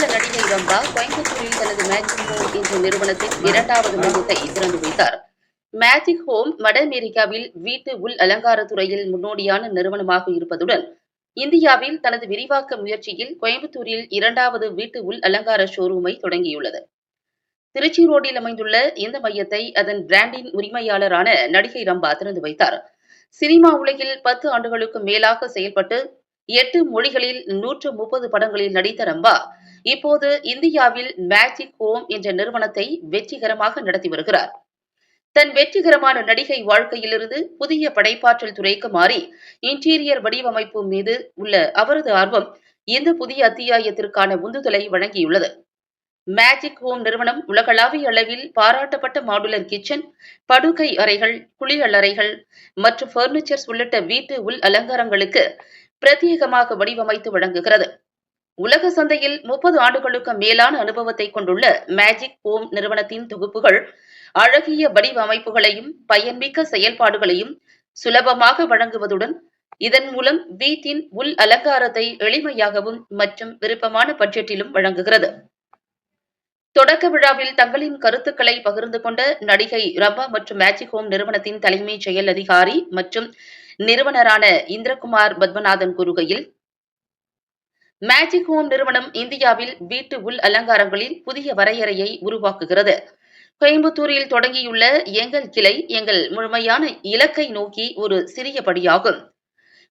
பிரபல நடிகை ரம்பா கோயம்புத்தூரில் தனது மேஜிக் ஹோம் என்ற நிறுவனத்தின் 2வது மையத்தை திறந்து வைத்தார். மேஜிக் ஹோம் வட அமெரிக்காவில் வீட்டு உள் அலங்காரத் துறையில் முன்னோடியான நிறுவனமாக இருப்பதுடன், இந்தியாவில் தனது விரிவாக்க முயற்சியில் கோயம்புத்தூரில் 2வது வீட்டு உள் அலங்கார ஷோரூமை தொடங்கியுள்ளது. திருச்சி ரோடில் அமைந்துள்ள இந்த மையத்தை அதன் பிராண்டின் உரிமையாளரான நடிகை ரம்பா திறந்து வைத்தார். சினிமா உலகில் 10 ஆண்டுகளுக்கு மேலாக செயல்பட்டு 8 மொழிகளில் 130 படங்களில் நடித்த ரம்பா இப்போது இந்தியாவில் மேஜிக் ஹோம் என்ற நிறுவனத்தை வெற்றிகரமாக நடத்தி வருகிறார். தன் வெற்றிகரமான நடிகை வாழ்க்கையிலிருந்து புதிய படைப்பாற்றல் துறைக்கு மாறி இன்டீரியர் வடிவமைப்பு மீது உள்ள அவரது ஆர்வம் இந்த புதிய அத்தியாயத்திற்கான உந்துதலை வழங்கியுள்ளது. மேஜிக் ஹோம் நிறுவனம் உலகளாவிய அளவில் பாராட்டப்பட்ட மாடுலர் கிச்சன், படுக்கை அறைகள், குளியலறைகள் மற்றும் பர்னிச்சர்ஸ் உள்ளிட்ட வீட்டு உள் அலங்காரங்களுக்கு பிரத்யேகமாக வடிவமைத்து வழங்குகிறது. உலக சந்தையில் 30 ஆண்டுகளுக்கு மேலான அனுபவத்தை கொண்டுள்ள மேஜிக் ஹோம் நிறுவனத்தின் தொகுப்புகள் அழகிய வடிவமைப்புகளையும் பயன்மிக்க செயல்பாடுகளையும் சுலபமாக வழங்குவதுடன், இதன் மூலம் வீட்டின் உள் அலங்காரத்தை எளிமையாகவும் மற்றும் விருப்பமான பட்ஜெட்டிலும் வழங்குகிறது. தொடக்க விழாவில் தங்களின் கருத்துக்களை பகிர்ந்து கொண்ட நடிகை ரம்பா மற்றும் மேஜிக் ஹோம் நிறுவனத்தின் தலைமை செயல் அதிகாரி மற்றும் நிறுவனரான இந்திரகுமார் பத்மநாதன் கூறுகையில், மேஜிக் ஹோம் நிறுவனம் இந்தியாவில் வீட்டு உள் அலங்காரங்களில் புதிய வரையறையை உருவாக்குகிறது. கோயம்புத்தூரில் தொடங்கியுள்ள எங்கள் கிளை எங்கள் முழுமையான இலக்கை நோக்கி ஒரு சிறிய படியாகும்.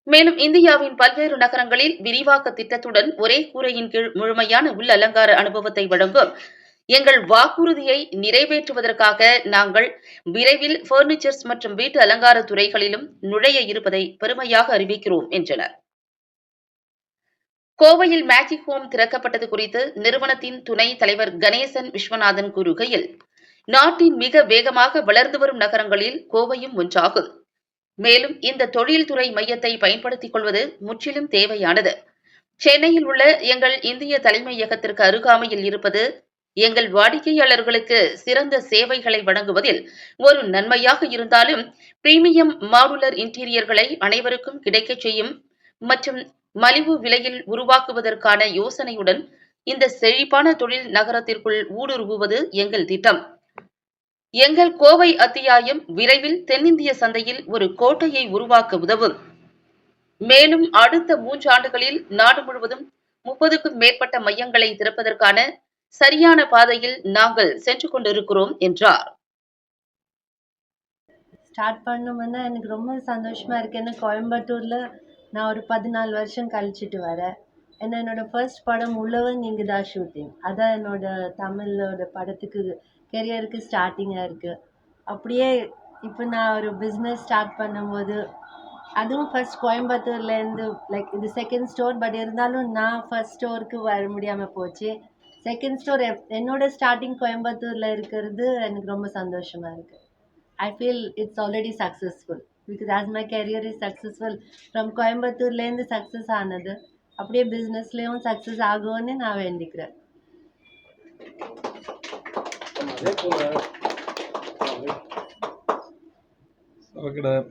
மேலும் இந்தியாவின் பல்வேறு நகரங்களில் விரிவாக்க திட்டத்துடன் ஒரே கூரையின் கீழ் முழுமையான உள் அலங்கார அனுபவத்தை வழங்கும் எங்கள் வாக்குறுதியை நிறைவேற்றுவதற்காக நாங்கள் விரைவில் பர்னிச்சர்ஸ் மற்றும் வீட்டு அலங்கார துறைகளிலும் நுழைய இருப்பதை பெருமையாக அறிவிக்கிறோம் என்றனர். கோவையில் மேஜிக் ஹோம் திறக்கப்பட்டது குறித்து நிறுவனத்தின் துணை தலைவர் கணேசன் விஸ்வநாதன் கூறுகையில், நாட்டின் மிக வேகமாக வளர்ந்து வரும் நகரங்களில் கோவையும் ஒன்றாகும். மேலும் இந்த தொழில்துறை மையத்தை பயன்படுத்திக் கொள்வது முற்றிலும் தேவையானது. சென்னையில் உள்ள எங்கள் இந்திய தலைமையகத்திற்கு அருகாமையில் இருப்பது எங்கள் வாடிக்கையாளர்களுக்கு சிறந்த சேவைகளை வழங்குவதில் ஒரு நன்மையாக இருந்தாலும், பிரீமியம் மாடுலர் இன்டீரியர்களை அனைவருக்கும் கிடைக்கச் செய்யும் மற்றும் மலிவு விலையில் உருவாக்குவதற்கான யோசனையுடன் இந்த செழிப்பான தொழில் நகரத்திற்குள் ஊடுருவுவது எங்கள் திட்டம். எங்கள் கோவை அத்தியாயம் விரைவில் தென்னிந்திய சந்தையில் ஒரு கோட்டையை உருவாக்க உதவும். மேலும் அடுத்த 3 ஆண்டுகளில் நாடு முழுவதும் 30க்கும் மேற்பட்ட மையங்களை திறப்பதற்கான சரியான பாதையில் நாங்கள் சென்று கொண்டிருக்கிறோம் என்றார். ஸ்டார்ட் பண்ணும்போது எனக்கு ரொம்ப சந்தோஷமா இருக்கு. ஏன்னா கோயம்புத்தூர்ல நான் ஒரு 14 வருஷம் கழிச்சிட்டு வரேன். ஏன்னா என்னோட ஃபர்ஸ்ட் படம் உழவன் இங்கே தான் ஷூட்டிங். அதான் என்னோட தமிழோட படத்துக்கு கெரியருக்கு ஸ்டார்டிங்காக இருக்குது. அப்படியே இப்போ நான் ஒரு பிஸ்னஸ் ஸ்டார்ட் பண்ணும்போது அதுவும் ஃபர்ஸ்ட் கோயம்புத்தூர்லேருந்து லைக் இது செகண்ட் ஸ்டோர். பட் இருந்தாலும் நான் ஃபர்ஸ்ட் ஸ்டோருக்கு வர முடியாமல் போச்சு. செகண்ட் ஸ்டோர் என்னோட ஸ்டார்டிங் கோயம்புத்தூரில் இருக்கிறது எனக்கு ரொம்ப சந்தோஷமாக இருக்குது. I feel it's already successful because as my career is successful from கோயம்புத்தூர்லேருந்து சக்ஸஸ் ஆனது, அப்படியே பிஸ்னஸ்லேயும் சக்ஸஸ் ஆகும்னு நான் வேண்டிக்கிறேன்.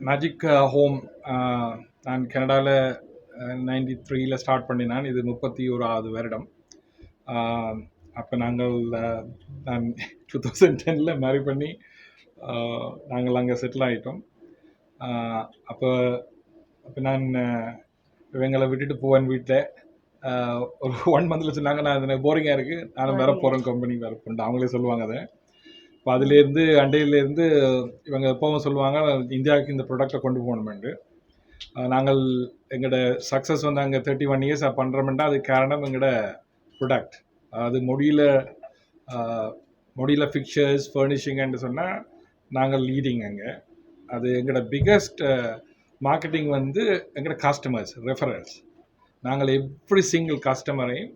மேஜிக் ஹோம் நான் கனடாவில் 93 ஸ்டார்ட் பண்ணினான். இது 31வது வருடம். அப்போ நான் 2010 மேரி பண்ணி நாங்கள் அங்கே செட்டில் ஆகிட்டோம். அப்போ நான் இவங்களை விட்டுட்டு போவேன் வீட்டில். ஒரு 1 மந்தில் சொன்னாங்க, நான் அது போரிங்காக இருக்குது, நானும் வேற போகிறேன், கம்பெனி வேறு போகிறேன், அவங்களே சொல்லுவாங்க அதை. இப்போ அதுலேருந்து அண்டையிலேருந்து இவங்க எப்போவும் சொல்லுவாங்க இந்தியாவுக்கு இந்த ப்ராடக்டை கொண்டு போகணுமெண்டு. நாங்கள் எங்களோட சக்ஸஸ் வந்து அங்கே 31 இயர்ஸ் பண்ணுறோமெண்டா அது காரணம் எங்களோட ப்ராடக்ட். அது முடியல ஃபிக்சர்ஸ் ஃபர்னிஷிங்ன்னு சொன்னால் நாங்கள் லீடிங் அங்கே. அது எங்களோட பிக்கஸ்ட் மார்க்கெட்டிங் வந்து எங்களோட கஸ்டமர்ஸ் ரெஃபரன்ஸ். நாங்கள் எவ்ரி சிங்கிள் கஸ்டமரையும்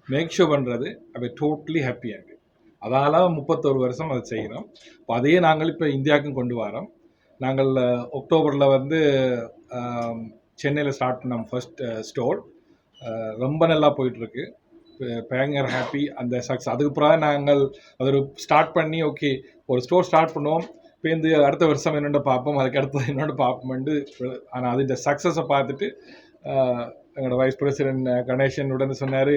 மேக் ஷோ பண்ணுறது அப்போ டோட்டலி ஹாப்பியாக இருக்குது. அதால் 31 வருஷம் அதை செய்கிறோம். இப்போ அதையே நாங்கள் இப்போ இந்தியாவுக்கும் கொண்டு வரோம். நாங்கள் அக்டோபரில் வந்து சென்னையில் ஸ்டார்ட் பண்ணோம் ஃபர்ஸ்ட் ஸ்டோர். ரொம்ப நல்லா போயிட்டுருக்கு, பயங்கர ஹாப்பி அந்த சக்ஸஸ். அதுக்கப்புறம் நாங்கள் அது ஒரு ஸ்டார்ட் பண்ணி ஓகே ஒரு ஸ்டோர் ஸ்டார்ட் பண்ணுவோம், இப்போ இந்த அடுத்த வருஷம் என்னென்ன பார்ப்போம், அதுக்கு அடுத்தது என்னோட பார்ப்போம்ட்டு. ஆனால் அது இந்த சக்ஸஸை பார்த்துட்டு எங்களோட வைஸ் பிரசிடென்ட் கணேசன் உடனே சொன்னார்,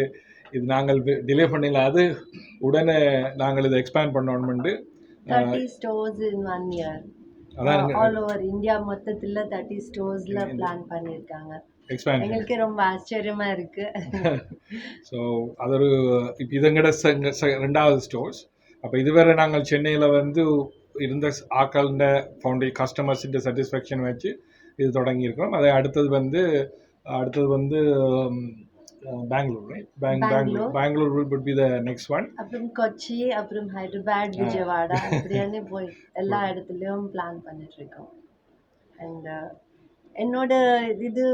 இது நாங்கள் டிலே பண்ணல, அது உடனே நாங்கள் இதை எக்ஸ்பேண்ட் பண்ணணும்னு 30 stores in 1 year. அதான் ஆல் ஓவர் இந்தியா மொத்தத்தில் 30 ஸ்டோர்ஸில் பிளான் பண்ணியிருக்காங்க. எக்ஸ்பேண்ட். எங்களுக்கே ரொம்ப ஆச்சரியமா இருக்கு. ஸோ அது ஒரு இப்போ இதங்கட ரெண்டாவது ஸ்டோர்ஸ். அப்போ இதுவரை நாங்கள் சென்னையில் வந்து இருந்த ஆக்கள்ட கஸ்டமர்ஸிൻ്റെ சாட்டிஸ்ஃபேக்ஷன் வச்சு இது தொடங்கியிருக்கிறோம். அதை அடுத்தது வந்து Bangalore, right? Bangalore would be the next one. அப்புறம் கொச்சி, அப்புறம் ஹைதராபாத், விஜயவாடா இப்படியானே போய் எல்லா இடத்துலையும் பிளான் பண்ணிட்டு இருக்கோம். அண்ட் என்னோட இது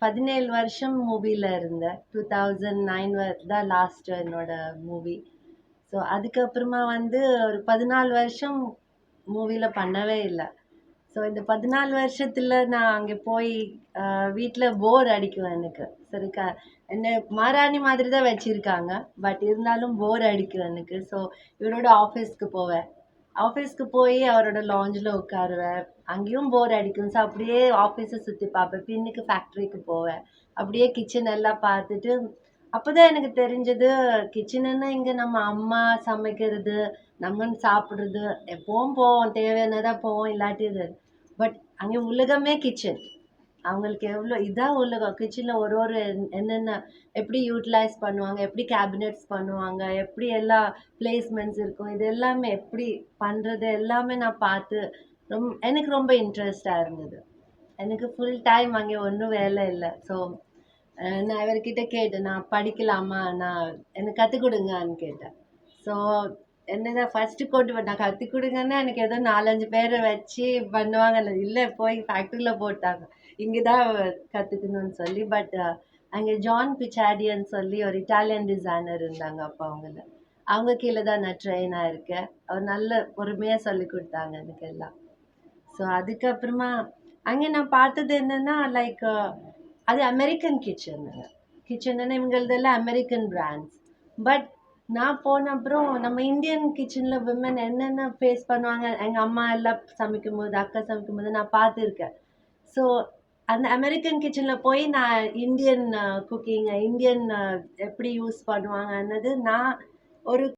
17 வருஷம் மூவியில் இருந்தேன். 2009 தான் லாஸ்ட் என்னோட மூவி. ஸோ அதுக்கப்புறமா வந்து ஒரு 14 வருஷம் மூவியில் பண்ணவே இல்லை. ஸோ இந்த 14 வருஷத்தில் நான் அங்கே போய் வீட்டில் போர் அடிக்கும் எனக்கு. சரிக்கா, என்னை மகாராணி மாதிரி தான் வச்சுருக்காங்க, பட் இருந்தாலும் போர் அடிக்கும் எனக்கு. ஸோ இவரோட ஆஃபீஸ்க்கு போவேன். ஆஃபீஸ்க்கு போய் அவரோட லாஞ்சில் உட்காருவேன். அங்கேயும் போர் அடிக்கும். ஸோ அப்படியே ஆஃபீஸை சுற்றி பார்ப்பேன். பின்னுக்கு ஃபேக்ட்ரிக்கு போவேன். அப்படியே கிச்சன் எல்லாம் பார்த்துட்டு அப்போ தான் எனக்கு தெரிஞ்சது, கிச்சனுன்னா இங்கே நம்ம அம்மா சமைக்கிறது, நம்ம சாப்பிட்றது, எப்போவும் போவோம், தேவையானதாக போவோம், இல்லாட்டி இது. பட் அங்கே உலகமே கிச்சன். அவங்களுக்கு எவ்வளோ இதான் உலகம். கிச்சனில் ஒரு என்னென்ன எப்படி யூட்டிலைஸ் பண்ணுவாங்க, எப்படி கேபினெட்ஸ் பண்ணுவாங்க, எப்படி எல்லா பிளேஸ்மெண்ட்ஸ் இருக்கும், இது எல்லாமே எப்படி பண்ணுறது எல்லாமே நான் பார்த்து எனக்கு ரொம்ப இன்ட்ரெஸ்டாக இருந்தது. எனக்கு ஃபுல் டைம் அங்கே ஒன்றும் வேலை இல்லை. ஸோ நான் இவர்கிட்ட கேட்டேன், நான் படிக்கலாமா, எனக்கு கற்றுக் கொடுங்கன்னு கேட்டேன். ஸோ என்னதான் ஃபஸ்ட்டு நான் கற்றுக் கொடுங்கன்னா எனக்கு ஏதோ 4-5 பேரை வச்சு பண்ணுவாங்க. இல்லை, போய் ஃபேக்ட்ரியில் போட்டாங்க, இங்கே தான் கற்றுக்கணும்னு சொல்லி. பட் அங்கே ஜான் பிச்சாடின்னு சொல்லி ஒரு இட்டாலியன் டிசைனர் இருந்தாங்க. அப்போ அவங்க கீழே தான் நான் ட்ரெயினாக இருக்கேன். அவர் நல்ல பொறுமையாக சொல்லி கொடுத்தாங்க எனக்கு எல்லாம். ஸோ அதுக்கப்புறமா அங்கே நான் பார்த்தது என்னென்னா, லைக் அது அமெரிக்கன் கிச்சனுன்னு இவங்களதெல்லாம் அமெரிக்கன் பிராண்ட்ஸ். பட் நான் போன அப்புறம் நம்ம இந்தியன் கிச்சனில் விமன் என்னென்ன ஃபேஸ் பண்ணுவாங்க, எங்கள் அம்மா எல்லாம் சமைக்கும் போது, அக்கா சமைக்கும் போது நான் பார்த்துருக்கேன். ஸோ அந்த அமெரிக்கன் கிச்சனில் போய் நான் இந்தியன் குக்கிங், இந்தியன் எப்படி யூஸ் பண்ணுவாங்கன்னது நான் ஒரு